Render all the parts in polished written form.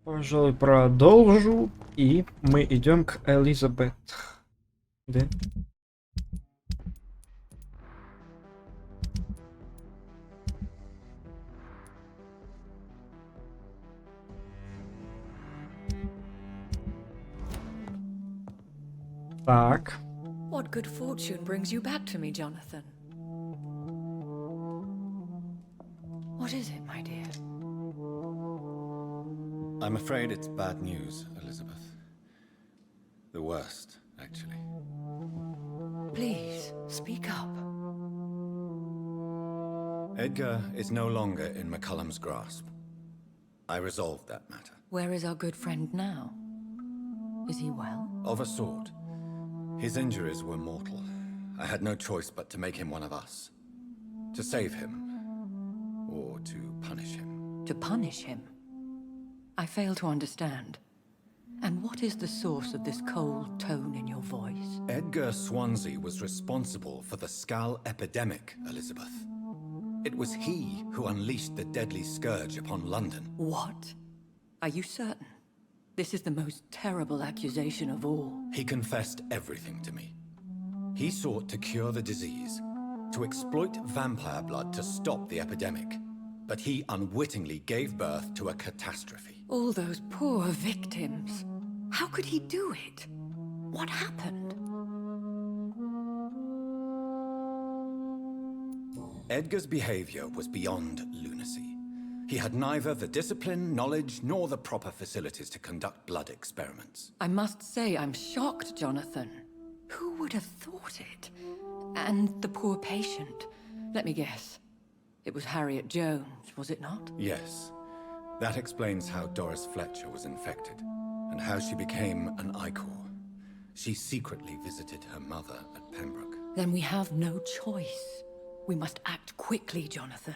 Пожалуй, продолжу. И мы идем к Элизабет. Да? Так. What good fortune brings you back to me, Jonathan? What is it, my dear? I'm afraid it's bad news, Elizabeth. The worst, actually. Please, speak up. Edgar is no longer in McCullum's grasp. I resolved that matter. Where is our good friend now? Is he well? Of a sort. His injuries were mortal. I had no choice but to make him one of us. To save him. Or to punish him. To punish him? I fail to understand. And what is the source of this cold tone in your voice? Edgar Swansea was responsible for the Skull epidemic, Elizabeth. It was he who unleashed the deadly scourge upon London. What? Are you certain? This is the most terrible accusation of all. He confessed everything to me. He sought to cure the disease, to exploit vampire blood to stop the epidemic. But he unwittingly gave birth to a catastrophe. All those poor victims. How could he do it? What happened? Edgar's behavior was beyond lunacy. He had neither the discipline, knowledge, nor the proper facilities to conduct blood experiments. I must say I'm shocked, Jonathan. Who would have thought it? And the poor patient. Let me guess. It was Harriet Jones, was it not? Yes. That explains how Doris Fletcher was infected, and how she became an Icor. She secretly visited her mother at Pembroke. Then we have no choice. We must act quickly, Jonathan.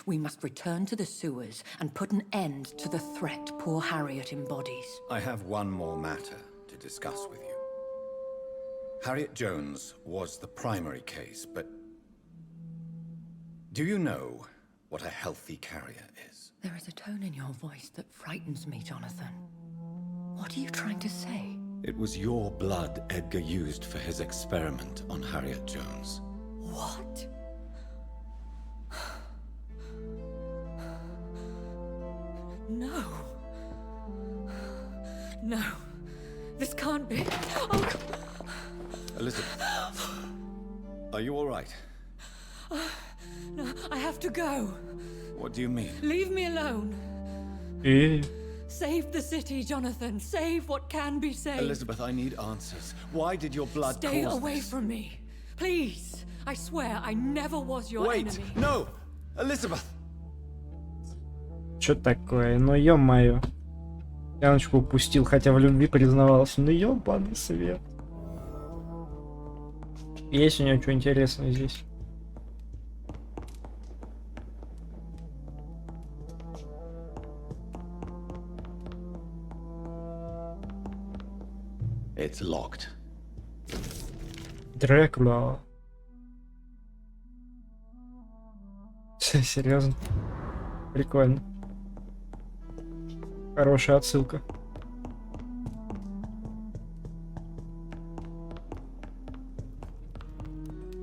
We must return to the sewers and put an end to the threat poor Harriet embodies. I have one more matter to discuss with you. Harriet Jones was the primary case, but do you know what a healthy carrier is? There is a tone in your voice that frightens me, Jonathan. What are you trying to say? It was your blood Edgar used for his experiment on Harriet Jones. What? No. No. This can't be. Oh. Elizabeth, are you all right? No, I have to go. What do you mean? Leave me alone. И... Save the city, Jonathan. Save what can be saved. Elizabeth, I need answers. Why did your blood Stay cause away this? from me. Please. I swear I never was your Wait! enemy. No! Elizabeth! Чё такое? Ну ё-моё. Яночку упустил, хотя в любви признавался. Ну ёбаный свет. Есть у него что интересное здесь? It's locked. Дракула. Серьезно? Прикольно. Хорошая отсылка.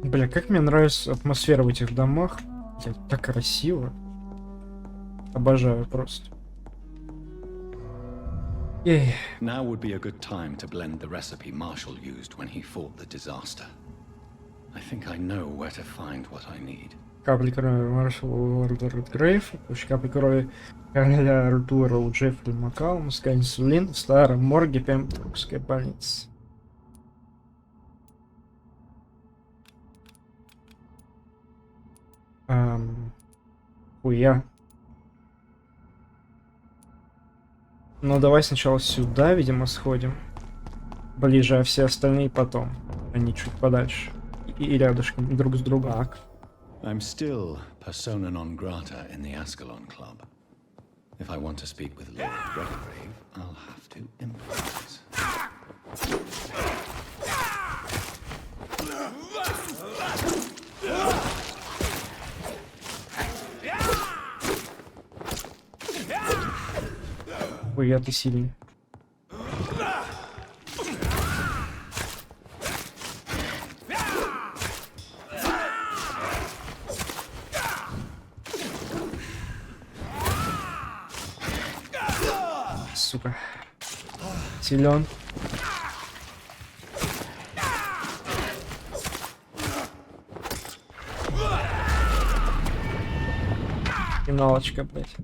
Бля, как мне нравится атмосфера в этих домах. Так красиво. Обожаю просто. Ей. Now would be a good time to blend the recipe Marshall used when he fought the disaster. I think I know where to find what I need. Капли крови Маршала Грейф, капли крови короля Артура у Джеффри Маккалума, скань инсулин в старом морге Пемброкской больницы. Хуя. Ну давай сначала сюда, видимо, сходим. Ближе, а все остальные потом. Они чуть подальше. И рядышком друг с другом. Так. I'm still persona non grata in the Ascalon Club. If I want to speak with Lord Redgrave, I'll have to improvise. Хуя ты сильный. Сука. Силен. Финалочка, блядь.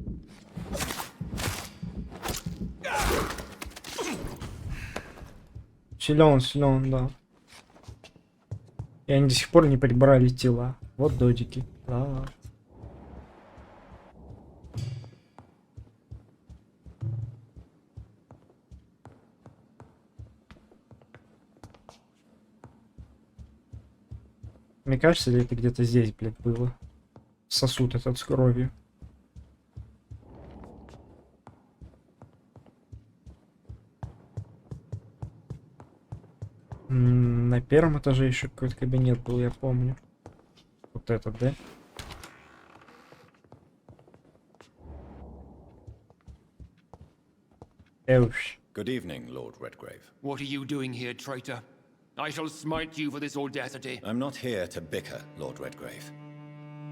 Силен, да. И они до сих пор не прибрали тела. Вот додики. Да. Мне кажется, ли это где-то здесь, блядь, было? Сосуд этот с кровью. На первом этаже еще какой-то кабинет был, я помню. Вот этот, да? Эуш. Good evening, Lord Redgrave. What are you doing here, traitor? I shall smite you for this audacity. I'm not here to bicker, Lord Redgrave.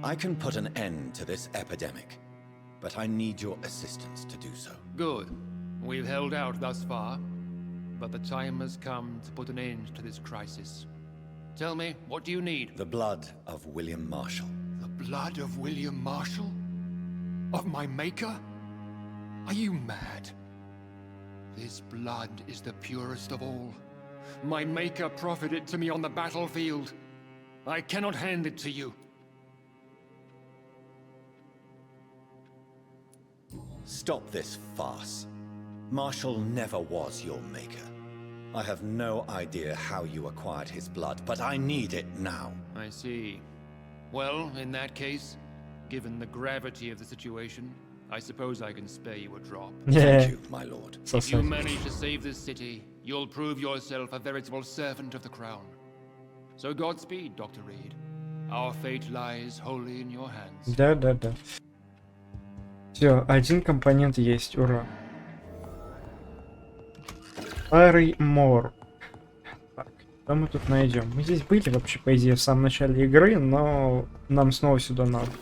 I can put an end to this epidemic, but I need your assistance to do so. Good. We've held out thus far, but the time has come to put an end to this crisis. Tell me, what do you need? The blood of William Marshall. The blood of William Marshall? Of my maker? Are you mad? This blood is the purest of all. My maker proffered it to me on the battlefield. I cannot hand it to you. Stop this farce. Marshall never was your maker. I have no idea how you acquired his blood, but I need it now. I see. Well, in that case, given the gravity of the situation, I suppose I can spare you a drop. Thank you, my lord. If you manage to save this city, you'll prove yourself a veritable servant of the crown. So Godspeed, Dr. Reed. Our fate lies wholly in your hands. Да. Все, один компонент есть, ура. Старый мор. Так, что мы тут найдем? Мы здесь были вообще, по идее, в самом начале игры, но нам снова сюда надо.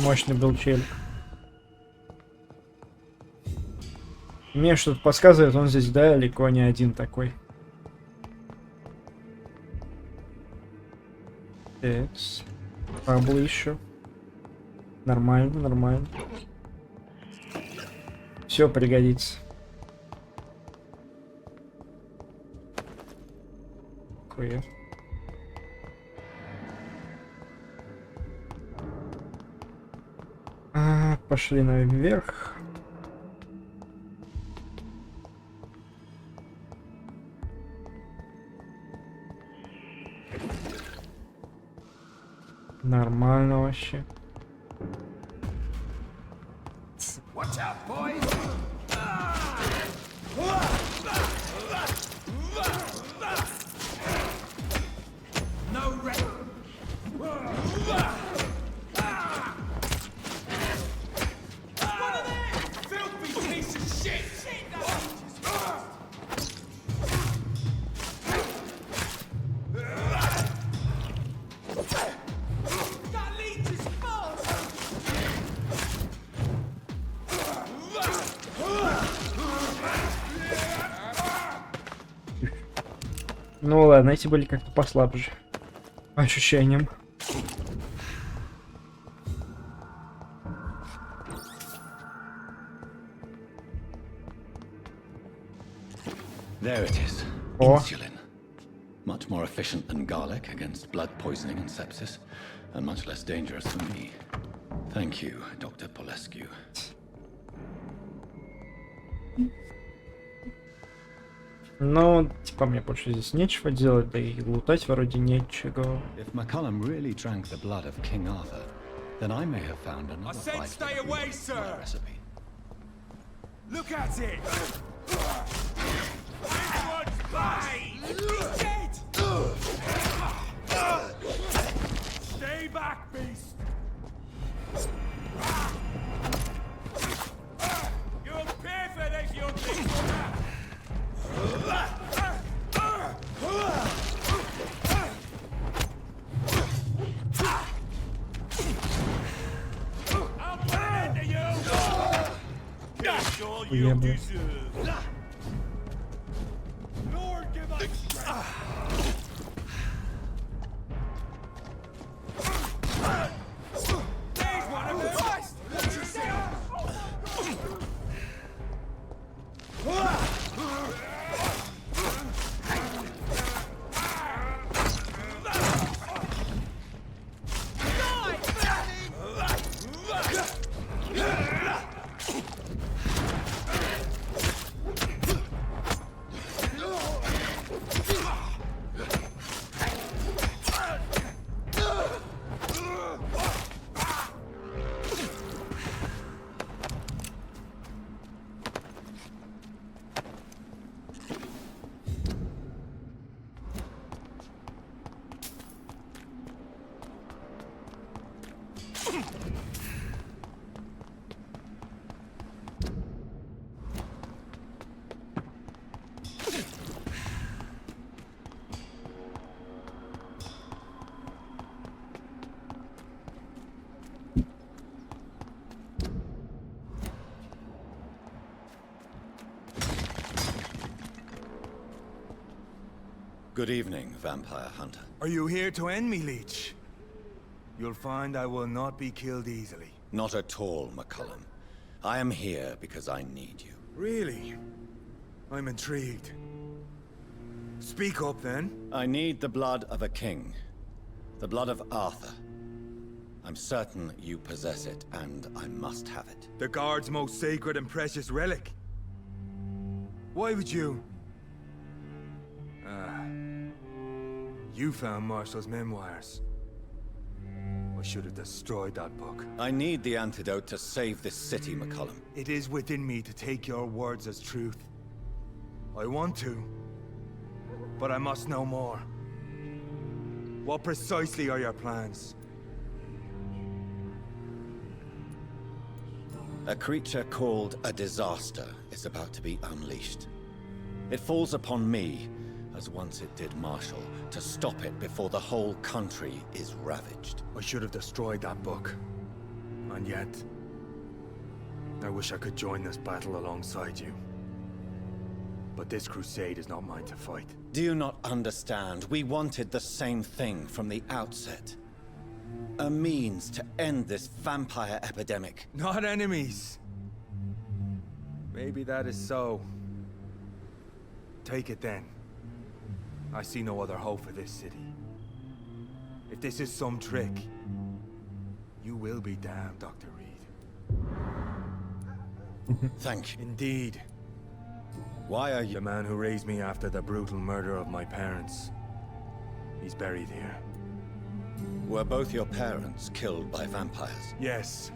Мощный был челик. Мне что-то подсказывает, он здесь далеко не один такой. Экс. Паблы еще. Нормально. Все пригодится. Хуя. Пошли наверх. Нормально вообще. Watch out, boys! No rest. Ну ладно, эти были как-то послабже. По ощущениям. There it is. Oh. Insulin. Much more efficient than garlic against blood poisoning and sepsis, and much less dangerous for me. Thank you, Dr. Polescu. Но, типа, мне больше здесь нечего делать, да и лутать вроде нечего. If McCullum really drank the blood of King Arthur, then I may have found another said vital stay away, ingredient to my sir. recipe. Look at it! This one's mine! He's dead! Stay back, beast! You'll pay for this, you big one! I'll put an end to you! That's all you Yeah, bro. deserve! Lord, give us strength! There's one of them! Watch yourself! Good evening, vampire hunter. Are you here to end me, Leech? You'll find I will not be killed easily. Not at all, McCullum. I am here because I need you. Really? I'm intrigued. Speak up, then. I need the blood of a king. The blood of Arthur. I'm certain you possess it, and I must have it. The Guard's most sacred and precious relic. Why would you? You found Marshall's memoirs. I should have destroyed that book. I need the antidote to save this city, McCullum. It is within me to take your words as truth. I want to, but I must know more. What precisely are your plans? A creature called a disaster is about to be unleashed. It falls upon me, as once it did Marshall, to stop it before the whole country is ravaged. I should have destroyed that book. And yet, I wish I could join this battle alongside you. But this crusade is not mine to fight. Do you not understand? We wanted the same thing from the outset. A means to end this vampire epidemic. Not enemies. Maybe that is so. Take it then. I see no other hope for this city. If this is some trick, you will be damned, Dr. Reed. Thank you. Indeed. Why are The you... man who raised me after the brutal murder of my parents. He's buried here. Were both your parents killed by vampires? Yes.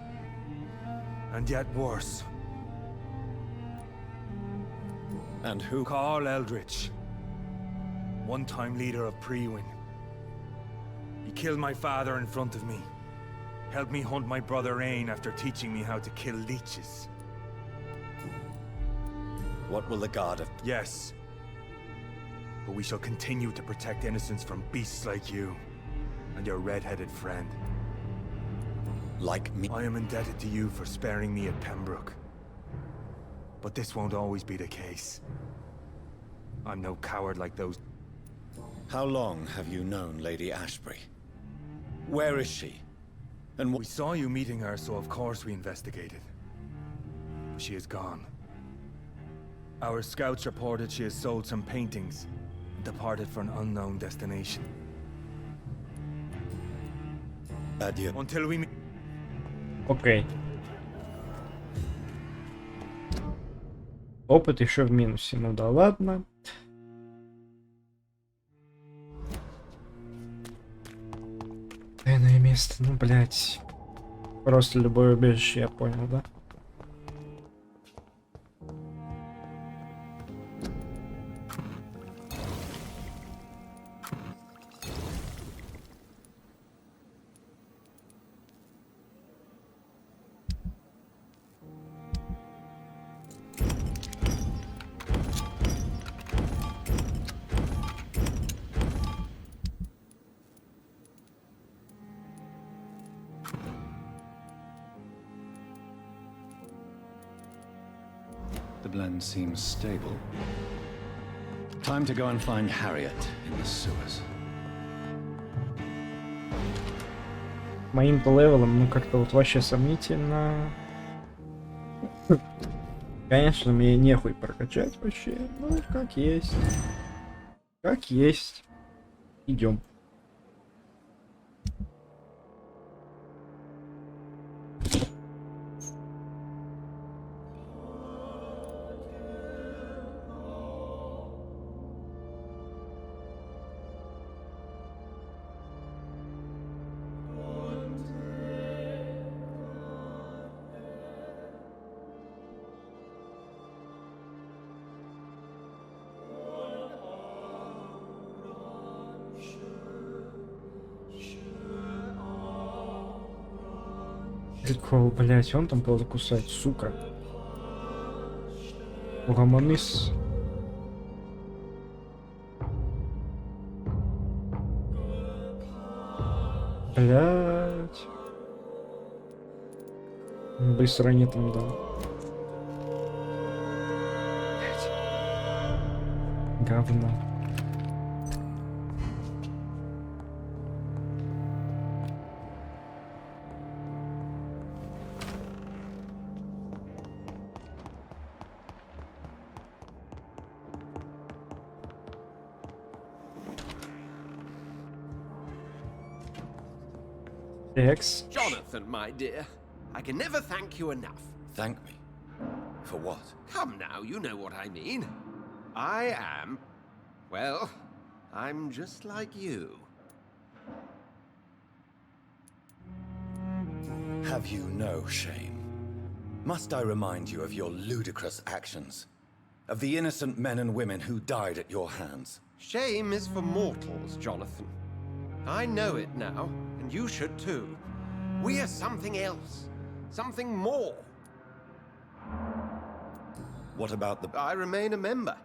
And yet worse. And who... Carl Eldritch. One-time leader of Prewin. He killed my father in front of me. Helped me hunt my brother Ain after teaching me how to kill leeches. What will the guard of... Yes. But we shall continue to protect innocents from beasts like you. And your red-headed friend. like me? I am indebted to you for sparing me at Pembroke. But this won't always be the case. I'm no coward like those... How long have you known Lady Ashbury? Where is she? And We saw you meeting her, so of course we investigated. But she is gone. Our scouts reported she has sold some paintings and departed for an unknown destination. Adieu. Until we meet... Окей. Опыт еще в минусе. Ну да ладно. Тайное место, ну блять. Просто любое убежище, я понял, да? The blend seems stable. Time to go and find Harriet in the sewers. Моим-то левелом, ну как-то вот вообще сомнительно. Конечно, мне нехуй прокачать вообще. Ну, как есть. Как есть. Идем. Прикол, блять, он там кого-то кусает, сука. Угомонись. Блять. Быстро они там дал. Блять. Говно. X. Jonathan, my dear, I can never thank you enough. Thank me. For what? Come now, you know what I mean. I am, well, I'm just like you. Have you no shame? Must I remind you of your ludicrous actions? Of the innocent men and women who died at your hands? Shame is for mortals, Jonathan. I know it now, and you should too. We are something else. Something more. What about the... I remain a member.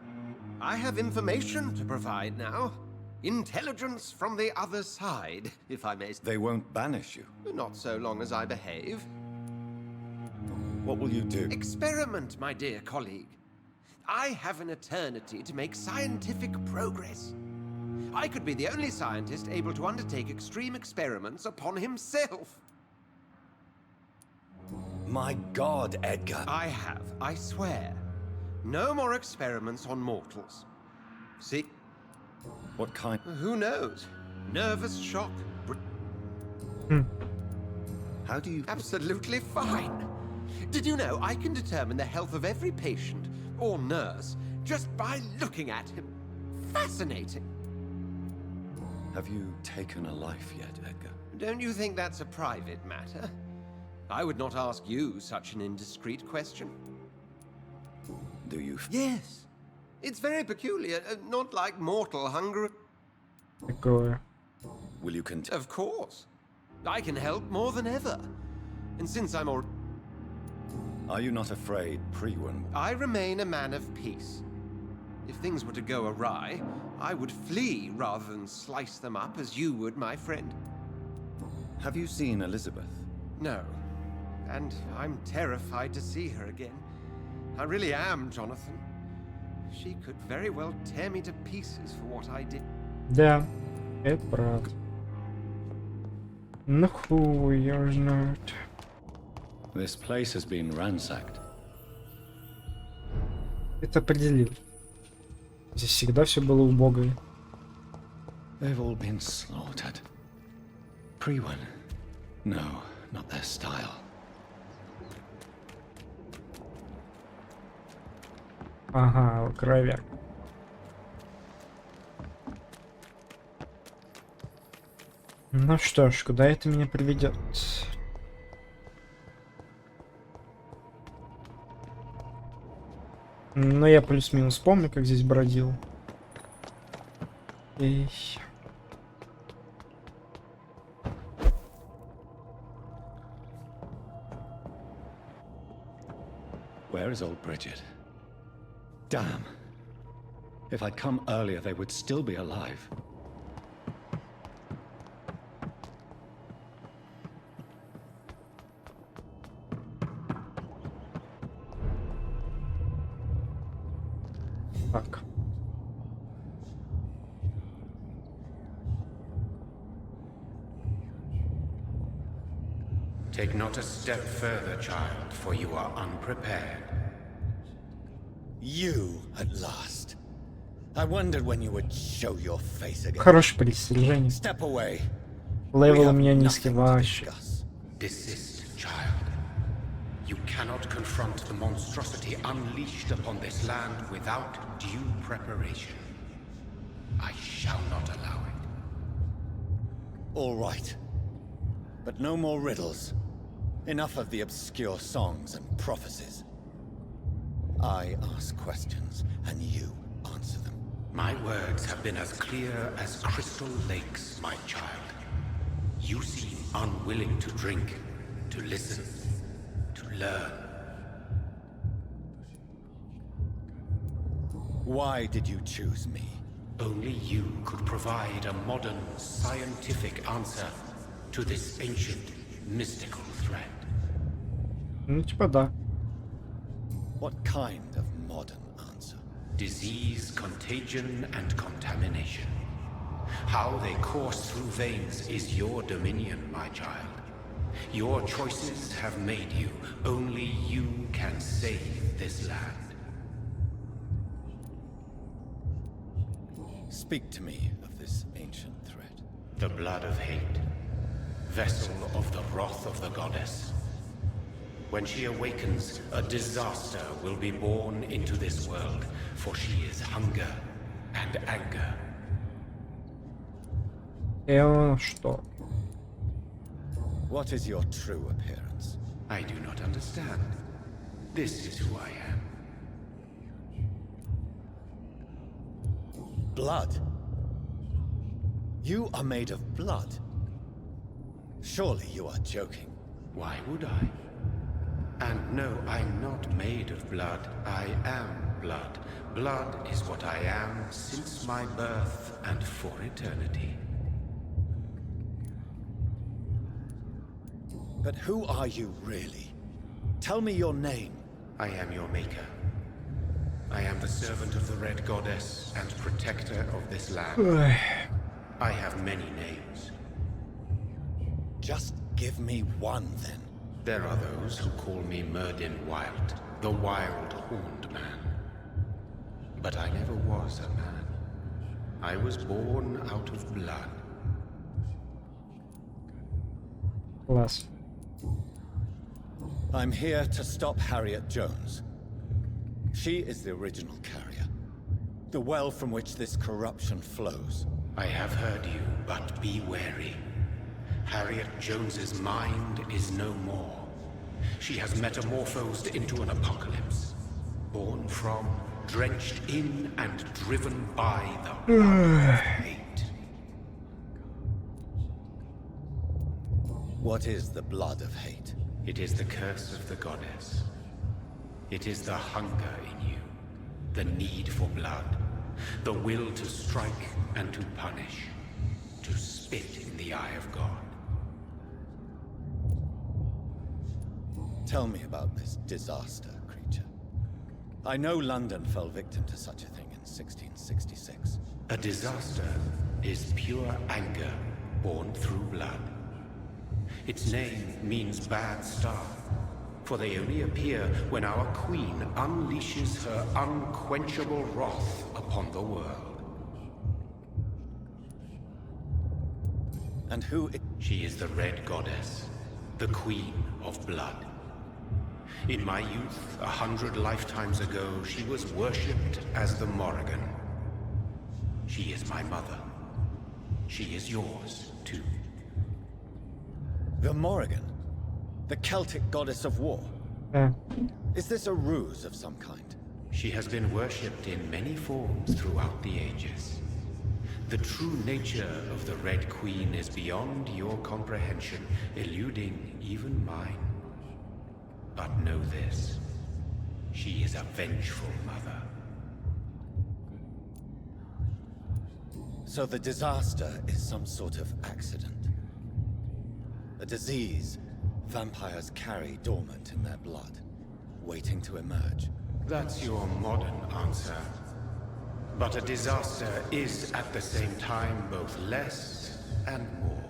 I have information to provide now. Intelligence from the other side, if I may say. They won't banish you. Not so long as I behave. What will you do? Experiment, my dear colleague. I have an eternity to make scientific progress. I could be the only scientist able to undertake extreme experiments upon himself. My God, Edgar. I have, I swear. No more experiments on mortals. See? What kind... Who knows? Nervous shock. How do you... Absolutely fine. Did you know I can determine the health of every patient or nurse just by looking at him? Fascinating. Have you taken a life yet, Edgar? Don't you think that's a private matter? I would not ask you such an indiscreet question. Do you... Yes. It's very peculiar, not like mortal hunger. Такое. Will you continue? Of course. I can help more than ever. And since I'm all... Are you not afraid Priwen... I remain a man of peace. If things were to go awry, I would flee rather than slice them up as you would, my friend. Have you seen Elizabeth? No. And I'm terrified to see her again. I really am, Jonathan. She could very well tear me to pieces for what I did. Да, это правда. Ну хуй его знает. This place has been ransacked. Это определил. Здесь всегда все было убого. They've all been slaughtered. Priwen. No, not their style. Ага, крови. Ну что ж, куда это меня приведет? Ну, я плюс-минус помню, как здесь бродил. Эй. Where is old Bridget? Damn. If I'd come earlier, they would still be alive. Так. Take not a step further, child, for you are unprepared. You, at last. I wondered when you would show your face again. Хорошее предостережение. Step away. Левел у меня низкий Nothing to вообще. discuss. Desist, child. You cannot confront the monstrosity unleashed upon this land without due preparation. I shall not allow it. All right. But no more riddles. Enough of the obscure songs and prophecies. I ask questions, and you answer them. My words have been as clear as crystal lakes, my child. You seem unwilling to drink, to listen, to learn. Why did you choose me? Only you could provide a modern, scientific answer to this ancient, mystical threat. Ну, типа да. What kind of modern answer? Disease, contagion, and contamination. How they course through veins is your dominion, my child. Your choices have made you. Only you can save this land. Speak to me of this ancient threat. The blood of hate. Vessel of the wrath of the goddess. When she awakens, a disaster will be born into this world, for she is hunger and anger. Что? What is your true appearance? I do not understand. This is who I am. Blood? You are made of blood. Surely you are joking. Why would I? And no, I'm not made of blood. I am blood. Blood is what I am since my birth and for eternity. But who are you really? Tell me your name. I am your maker. I am the servant of the Red Goddess and protector of this land. I have many names. Just give me one, then. There are those who call me Merdin Wild, the Wild Horned Man. But I never was a man. I was born out of blood. Класс. I'm here to stop Harriet Jones. She is the original carrier. The well from which this corruption flows. I have heard you, but be wary. Harriet Jones's mind is no more. She has metamorphosed into an apocalypse. Born from, drenched in, and driven by the blood of hate. What is the blood of hate? It is the curse of the goddess. It is the hunger in you, the need for blood, the will to strike and to punish, to spit in the eye of God. Tell me about this disaster, creature. I know London fell victim to such a thing in 1666. A disaster is pure anger born through blood. Its name means bad star, for they only appear when our queen unleashes her unquenchable wrath upon the world. And who She is the Red Goddess, the Queen of Blood. In my youth, 100 lifetimes ago, she was worshipped as the Morrigan. She is my mother. She is yours, too. The Morrigan? The Celtic goddess of war? Yeah. Is this a ruse of some kind? She has been worshipped in many forms throughout the ages. The true nature of the Red Queen is beyond your comprehension, eluding even mine. But know this. She is a vengeful mother. So the disaster is some sort of accident. A disease vampires carry dormant in their blood, waiting to emerge. That's your modern answer. But a disaster is at the same time both less and more.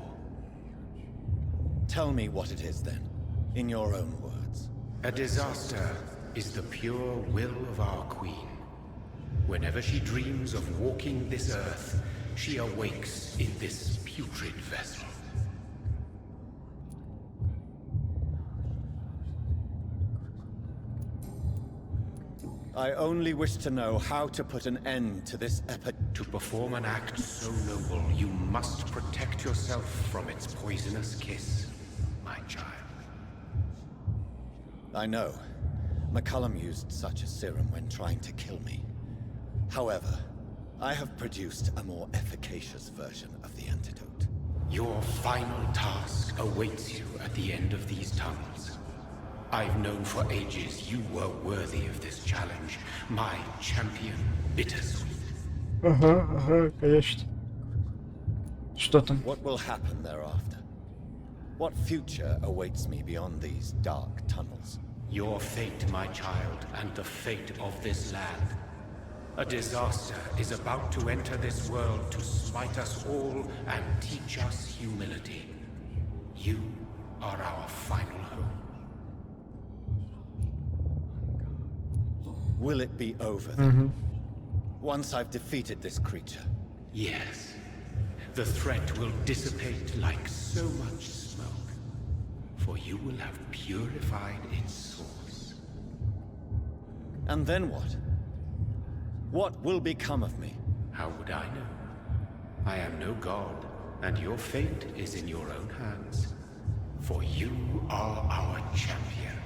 Tell me what it is then, in your own words. A disaster is the pure will of our queen. Whenever she dreams of walking this earth, she awakes in this putrid vessel. I only wish to know how to put an end to this To perform an act so noble, you must protect yourself from its poisonous kiss, my child. I know. McCullum used such a serum when trying to kill me. However, I have produced a more efficacious version of the antidote. Your final task awaits you at the end of these tunnels. I've known for ages you were worthy of this challenge, my champion, Bittersweet. Конечно. Что там? What will happen thereafter? What future awaits me beyond these dark tunnels? Your fate, my child, and the fate of this land. A disaster is about to enter this world to smite us all and teach us humility. You are our final hope. Will it be over then? Once I've defeated this creature? Yes. The threat will dissipate like so much smoke, for you will have purified its source. And then what? What will become of me? How would I know? I am no god, and your fate is in your own hands. For you are our champion.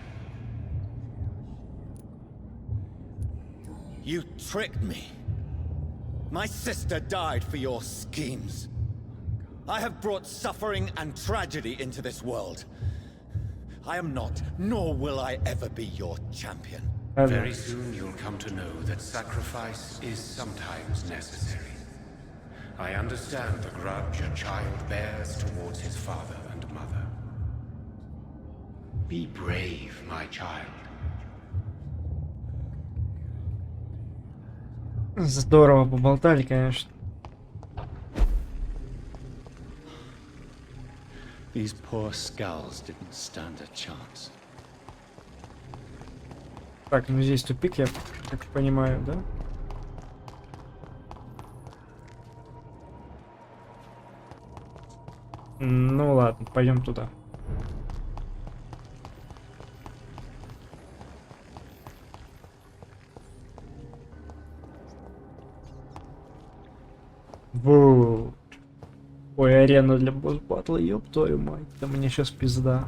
You tricked me. My sister died for your schemes. I have brought suffering and tragedy into this world. I am not, nor will I ever be your champion. Very soon you'll come to know that sacrifice is sometimes necessary. I understand the grudge a child bears towards his father and mother. Be brave, my child. Здорово поболтали, конечно. These poor skulls didn't stand a chance. Так, ну здесь тупик, я как понимаю, да? Ну ладно, пойдем туда. Вот. Ой, арена для босс-батла, ёб твою мать. Да мне сейчас пизда.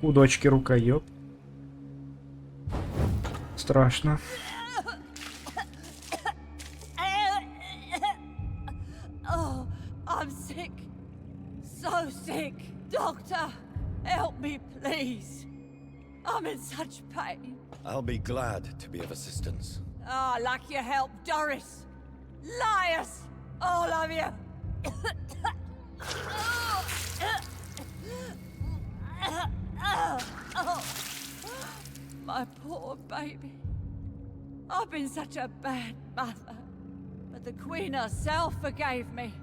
У дочки рука, ёб. Страшно. Oh, I'm sick. So sick. Doctor, help me, please. I'm in such pain. I'll be glad to be of assistance. Ah, like your help, Doris. Liars, all of you. My poor baby. I've been such a bad mother. But the Queen herself forgave me.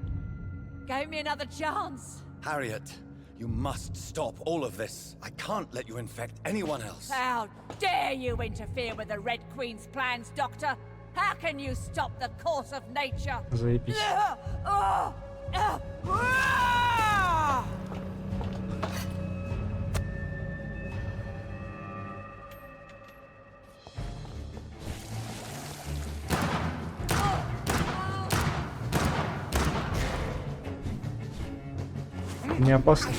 Gave me another chance. Harriet, you must stop all of this. I can't let you infect anyone else. How dare you interfere with the Red Queen's plans, Doctor? How can you stop the course of nature? Заебись. Не опасно.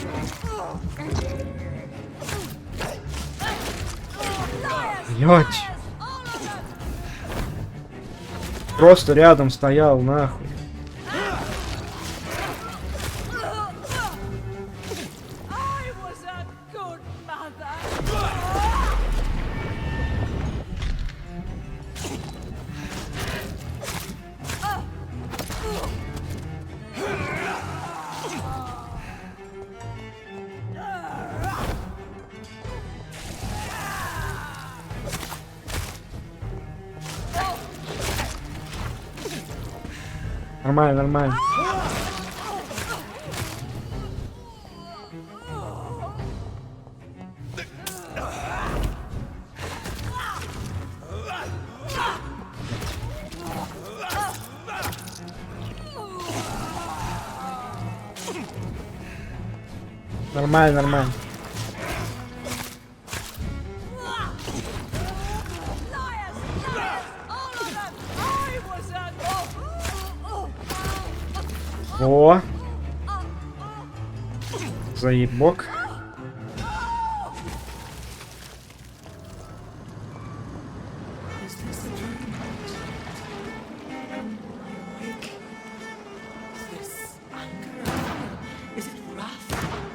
Ёть. Просто рядом стоял, нахуй. Нормально, нормально. Нормально, нормально. О! Заебок.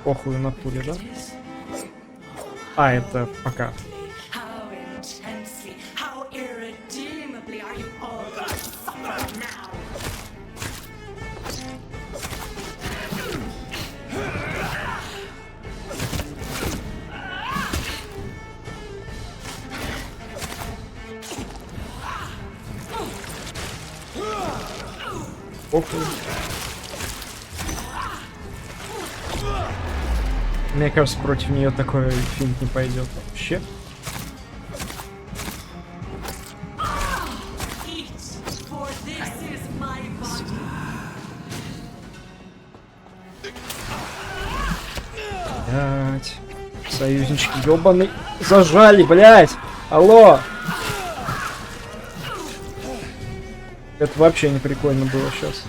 Похуй на пули, да? А, это пока. Похуй. Мне кажется, против нее такой финт не пойдет вообще. Блять. Союзнички ёбаный. Зажали, блять. Алло. Это вообще не прикольно было сейчас.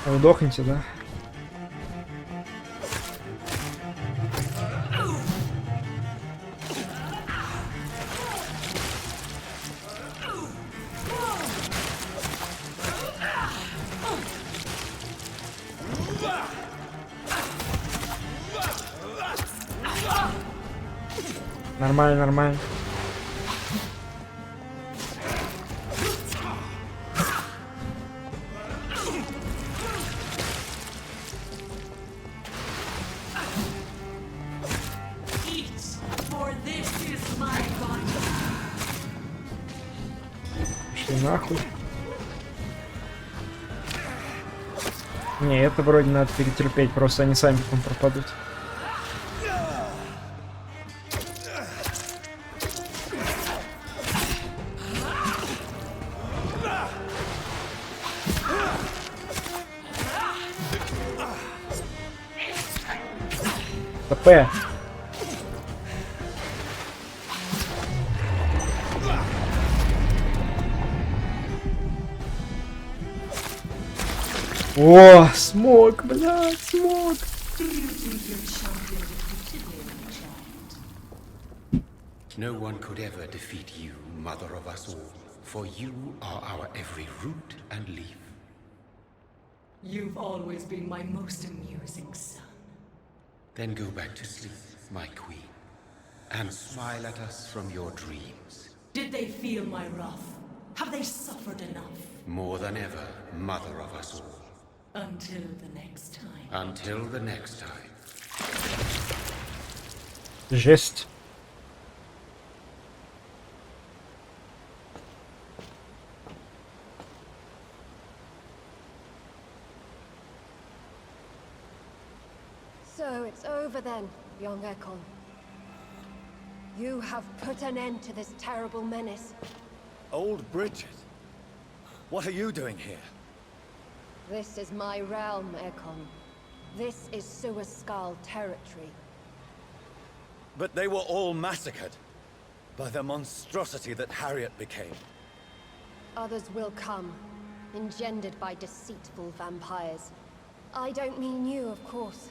Вы дохнете, да? Нормально, нормально. Пошли нахуй. Не, это вроде надо перетерпеть, просто они сами потом пропадут. ТП. О, смог, блядь, смог. No one could ever defeat you, mother of us all, for you are our every root and leaf. You've always been my most amusing son. Then go back to sleep, my queen, and smile at us from your dreams. Did they feel my wrath? Have they suffered enough? More than ever, mother of us all. Until the next time. Until the next time. Жесть. So it's over then, young Ekon. You have put an end to this terrible menace. Old Bridget? What are you doing here? This is my realm, Ekon. This is Suaskal territory. But they were all massacred by the monstrosity that Harriet became. Others will come, engendered by deceitful vampires. I don't mean you, of course.